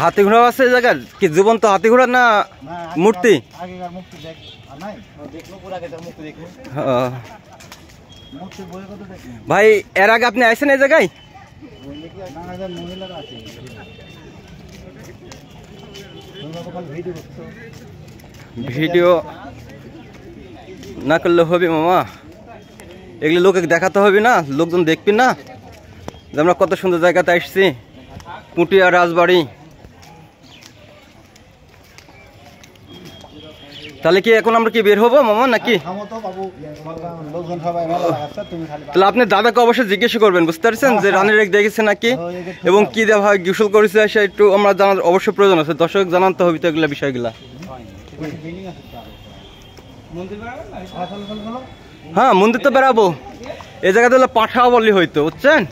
হাতি ঘোড়া আছে এই জায়গায়? কি জীবন্ত হাতি ঘোড়া না মূর্তি? ভাই এর আগে আপনি আইছেন এই জায়গায়? ভিডিও না করলে হবে মামা, এগুলো লোকে দেখাতে হবে না, লোকজন দেখবি না যে আমরা কত সুন্দর জায়গাতে আসছি, পুটিয়া রাজবাড়ি। তাহলে কি এখন আমরা কি বের হবো মামা নাকি? তাহলে আপনি দাদাকে অবশ্যই জিজ্ঞেস করবেন, বুঝতে পারছেন যে রানীর রেখ দেখেছে নাকি এবং কি দেওয়া হয়, গোসল করেছে, সে একটু আমরা জানার অবশ্যই প্রয়োজন আছে, দর্শক জানাতে হবে তো এগুলো বিষয়গুলা। হ্যাঁ মন্দির তো বেড়াবো, এই জায়গাতে হলে পাঠাও বললি হইতো, বুঝছেন?